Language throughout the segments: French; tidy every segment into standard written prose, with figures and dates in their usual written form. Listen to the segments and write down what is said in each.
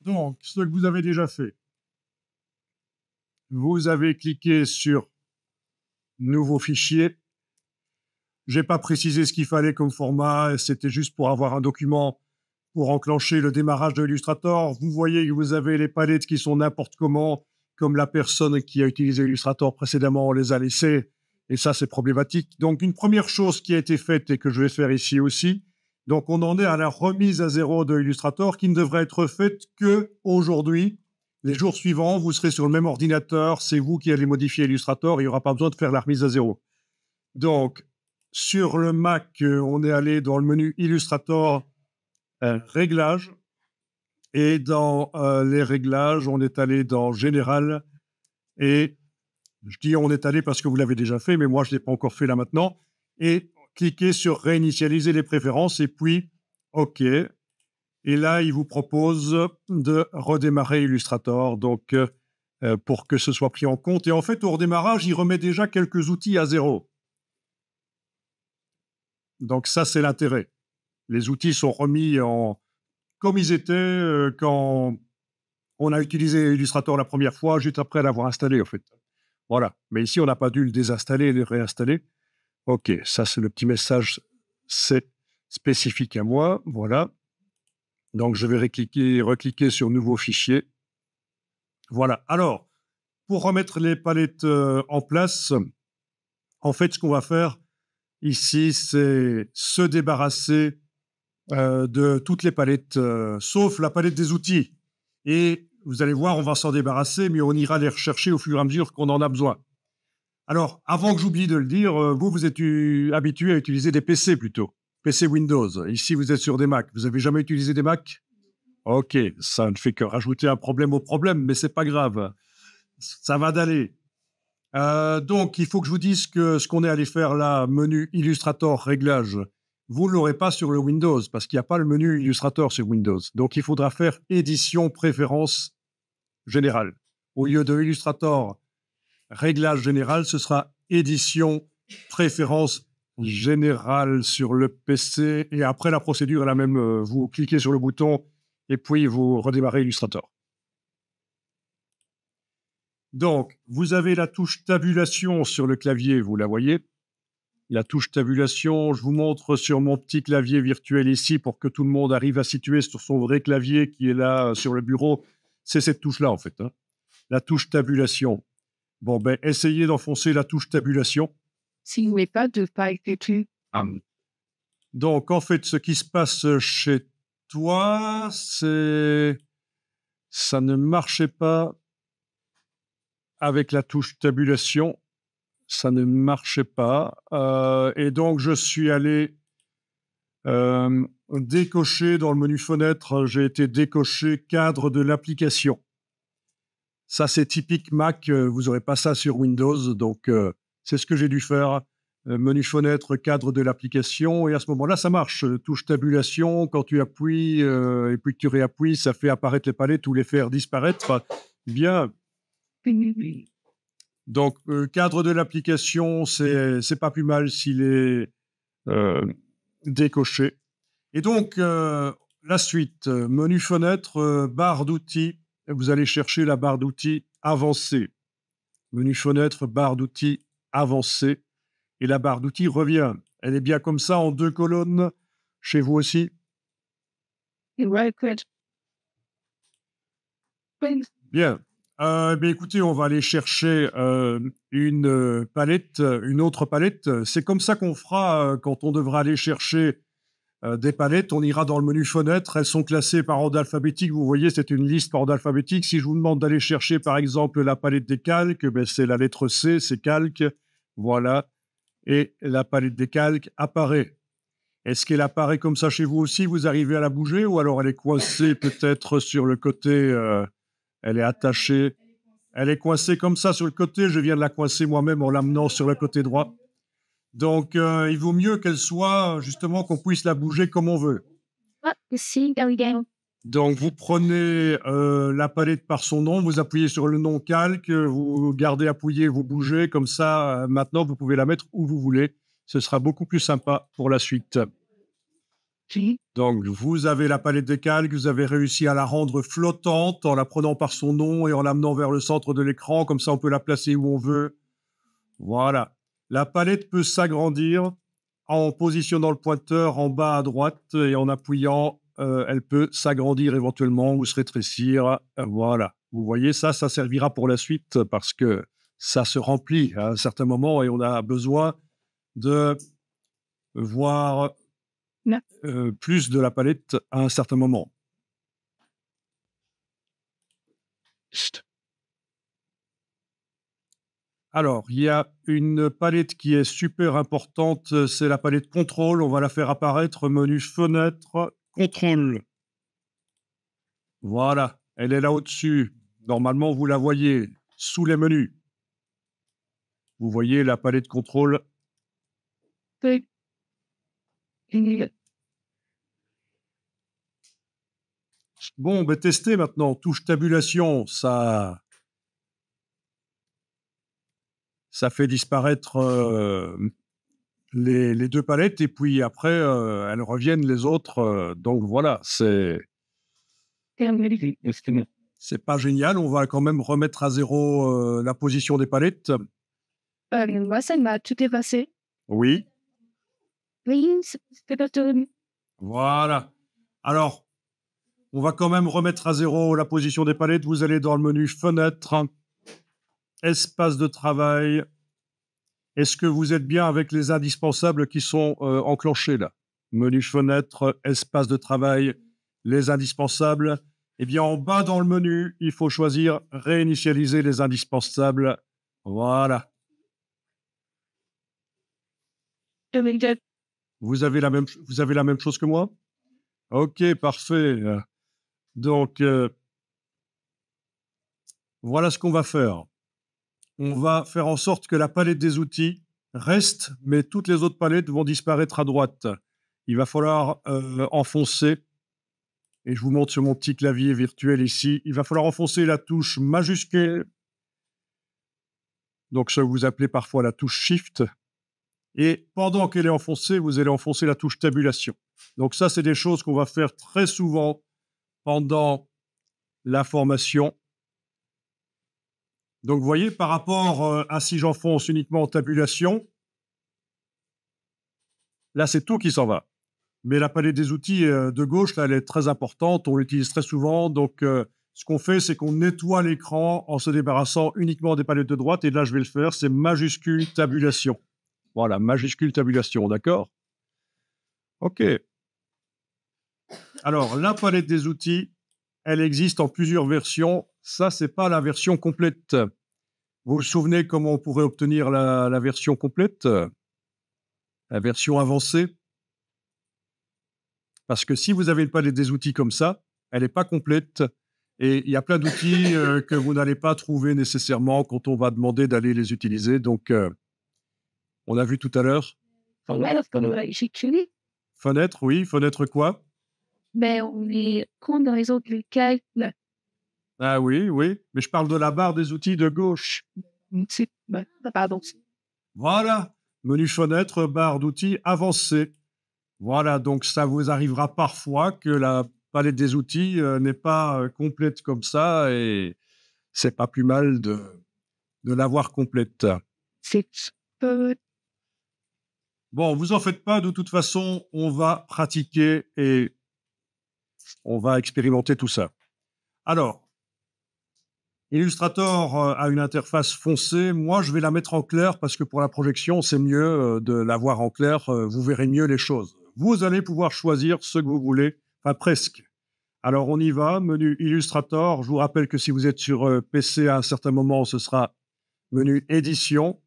Donc, ce que vous avez déjà fait, vous avez cliqué sur Nouveau fichier. Je n'ai pas précisé ce qu'il fallait comme format, c'était juste pour avoir un document pour enclencher le démarrage de Illustrator. Vous voyez que vous avez les palettes qui sont n'importe comment, comme la personne qui a utilisé Illustrator précédemment les a laissées, et ça, c'est problématique. Donc, une première chose qui a été faite et que je vais faire ici aussi, donc on en est à la remise à zéro de Illustrator qui ne devrait être faite qu'aujourd'hui. Les jours suivants, vous serez sur le même ordinateur, c'est vous qui allez modifier Illustrator, il n'y aura pas besoin de faire la remise à zéro. Donc, sur le Mac, on est allé dans le menu Illustrator, Réglages, et dans les réglages, on est allé dans Général, et je dis on est allé parce que vous l'avez déjà fait, mais moi je ne l'ai pas encore fait là maintenant, et cliquez sur Réinitialiser les préférences, et puis OK. Et là, il vous propose de redémarrer Illustrator, donc pour que ce soit pris en compte. Et en fait, au redémarrage, il remet déjà quelques outils à zéro. Donc ça, c'est l'intérêt. Les outils sont remis comme ils étaient quand on a utilisé Illustrator la première fois, juste après l'avoir installé, en fait. Voilà. Mais ici, on n'a pas dû le désinstaller et le réinstaller. OK, ça, c'est le petit message, c'est spécifique à moi. Voilà. Donc, je vais recliquer sur Nouveau fichier. Voilà. Alors, pour remettre les palettes en place, en fait, ce qu'on va faire ici, c'est se débarrasser de toutes les palettes, sauf la palette des outils. Et vous allez voir, on va s'en débarrasser, mais on ira les rechercher au fur et à mesure qu'on en a besoin. Alors, avant que j'oublie de le dire, vous êtes habitué à utiliser des PC plutôt. PC Windows. Ici, vous êtes sur des Mac. Vous n'avez jamais utilisé des Mac? OK, ça ne fait que rajouter un problème au problème, mais c'est pas grave. Ça va d'aller. Donc, il faut que je vous dise que ce qu'on est allé faire là, menu Illustrator, réglages, vous ne l'aurez pas sur le Windows, parce qu'il n'y a pas le menu Illustrator sur Windows. Donc, il faudra faire édition, préférence générale. Au lieu de Illustrator, réglage général, ce sera édition, préférence générale sur le PC. Et après, la procédure est la même. Vous cliquez sur le bouton et puis vous redémarrez Illustrator. Donc, vous avez la touche tabulation sur le clavier, vous la voyez. La touche tabulation, je vous montre sur mon petit clavier virtuel ici pour que tout le monde arrive à situer sur son vrai clavier qui est là sur le bureau. C'est cette touche-là, en fait. Hein. La touche tabulation. Bon, ben, essayez d'enfoncer la touche tabulation. Si vous n'avez pas de file écrit. Donc, en fait, ce qui se passe chez toi, c'est... Ça ne marchait pas avec la touche tabulation. Ça ne marchait pas. Et donc, je suis allé décocher dans le menu fenêtre. J'ai été décoché cadre de l'application. Ça, c'est typique Mac. Vous n'aurez pas ça sur Windows. Donc, c'est ce que j'ai dû faire. Menu fenêtre, cadre de l'application. Et à ce moment-là, ça marche. Touche tabulation. Quand tu appuies et puis que tu réappuies, ça fait apparaître les palettes ou les faire disparaître. Bien. Donc, cadre de l'application, c'est pas plus mal s'il est décoché. Et donc, la suite, menu fenêtre, barre d'outils. Vous allez chercher la barre d'outils avancée. Menu fenêtre, barre d'outils avancée. Et la barre d'outils revient. Elle est bien comme ça, en 2 colonnes, chez vous aussi? Bien. Écoutez, on va aller chercher une palette, une autre palette. C'est comme ça qu'on fera quand on devra aller chercher des palettes. On ira dans le menu fenêtre. Elles sont classées par ordre alphabétique. Vous voyez, c'est une liste par ordre alphabétique. Si je vous demande d'aller chercher, par exemple, la palette des calques, c'est la lettre C, c'est calque. Voilà. Et la palette des calques apparaît. Est-ce qu'elle apparaît comme ça chez vous aussi? Vous arrivez à la bouger ou alors elle est coincée peut-être sur le côté elle est attachée. Elle est coincée comme ça sur le côté. Je viens de la coincer moi-même en l'amenant sur le côté droit. Donc, il vaut mieux qu'elle soit, justement, qu'on puisse la bouger comme on veut. Donc, vous prenez la palette par son nom, vous appuyez sur le nom calque, vous gardez appuyé, vous bougez. Comme ça, maintenant, vous pouvez la mettre où vous voulez. Ce sera beaucoup plus sympa pour la suite. Donc, vous avez la palette des calques, vous avez réussi à la rendre flottante en la prenant par son nom et en l'amenant vers le centre de l'écran. Comme ça, on peut la placer où on veut. Voilà. La palette peut s'agrandir en positionnant le pointeur en bas à droite et en appuyant, elle peut s'agrandir éventuellement ou se rétrécir. Voilà. Vous voyez, ça servira pour la suite parce que ça se remplit à un certain moment et on a besoin de voir plus de la palette à un certain moment. Alors, il y a une palette qui est super importante, c'est la palette contrôle. On va la faire apparaître, menu fenêtre, contrôle. Voilà, elle est là au-dessus. Normalement, vous la voyez sous les menus. Vous voyez la palette contrôle. Bon, ben testez maintenant. Touche tabulation, ça fait disparaître les deux palettes et puis après, elles reviennent les autres. Donc voilà, c'est pas génial. On va quand même remettre à zéro la position des palettes. Moi, ça m'a tout effacé. Oui, Oui, c'est pas tout. voilà. Alors, on va quand même remettre à zéro la position des palettes. Vous allez dans le menu fenêtre, espace de travail. Est-ce que vous êtes bien avec les indispensables qui sont enclenchés là? Menu fenêtre, espace de travail, les indispensables. Eh bien, en bas dans le menu, il faut choisir réinitialiser les indispensables. Voilà. Vous avez la même chose que moi? Ok, parfait. Donc, voilà ce qu'on va faire. On va faire en sorte que la palette des outils reste, mais toutes les autres palettes vont disparaître à droite. Il va falloir enfoncer, et je vous montre sur mon petit clavier virtuel ici, il va falloir enfoncer la touche majuscule, donc ça vous appelez parfois la touche Shift, et pendant qu'elle est enfoncée, vous allez enfoncer la touche tabulation. Donc ça, c'est des choses qu'on va faire très souvent pendant la formation. Donc vous voyez, par rapport à si j'enfonce uniquement en tabulation, là, c'est tout qui s'en va. Mais la palette des outils de gauche, là, elle est très importante, on l'utilise très souvent. Donc, ce qu'on fait, c'est qu'on nettoie l'écran en se débarrassant uniquement des palettes de droite. Et là, je vais le faire, c'est majuscule tabulation. Voilà, majuscule tabulation, d'accord? OK. Alors, la palette des outils, elle existe en plusieurs versions. Ça, c'est pas la version complète. Vous vous souvenez comment on pourrait obtenir la version complète? La version avancée? Parce que si vous avez une palette des outils comme ça, elle n'est pas complète et il y a plein d'outils que vous n'allez pas trouver nécessairement quand on va demander d'aller les utiliser. Donc, on a vu tout à l'heure. Fenêtre, oui. Fenêtre quoi? Mais on est comme dans les autres calques. Ah oui, oui. Mais je parle de la barre des outils de gauche. Pardon. Voilà. Menu fenêtre, barre d'outils avancée. Voilà, donc ça vous arrivera parfois que la palette des outils n'est pas complète comme ça et c'est pas plus mal de l'avoir complète. C'est Bon, vous en faites pas, de toute façon, on va pratiquer et on va expérimenter tout ça. Alors, Illustrator a une interface foncée. Moi, je vais la mettre en clair parce que pour la projection, c'est mieux de l'avoir en clair. Vous verrez mieux les choses. Vous allez pouvoir choisir ce que vous voulez, enfin presque. Alors, on y va. Menu Illustrator. Je vous rappelle que si vous êtes sur PC à un certain moment, ce sera menu Édition.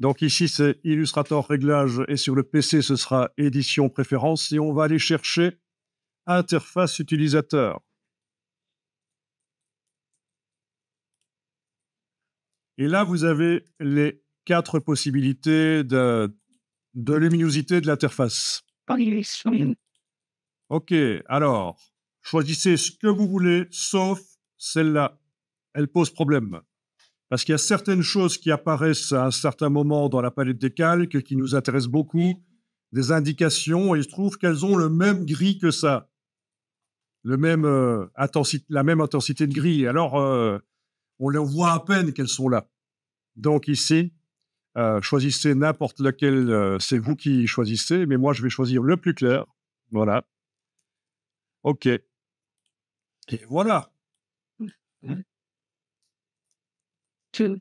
Donc ici, c'est Illustrator Réglages et sur le PC, ce sera Édition Préférences. Et on va aller chercher Interface utilisateur. Et là, vous avez les 4 possibilités de luminosité de l'interface. OK, alors, choisissez ce que vous voulez, sauf celle-là. Elle pose problème. Parce qu'il y a certaines choses qui apparaissent à un certain moment dans la palette des calques qui nous intéressent beaucoup, des indications et il se trouve qu'elles ont le même gris que ça, la même intensité de gris. Alors, on les voit à peine qu'elles sont là. Donc ici, choisissez n'importe lequel, c'est vous qui choisissez, mais moi je vais choisir le plus clair. Voilà. OK. Et voilà. Tu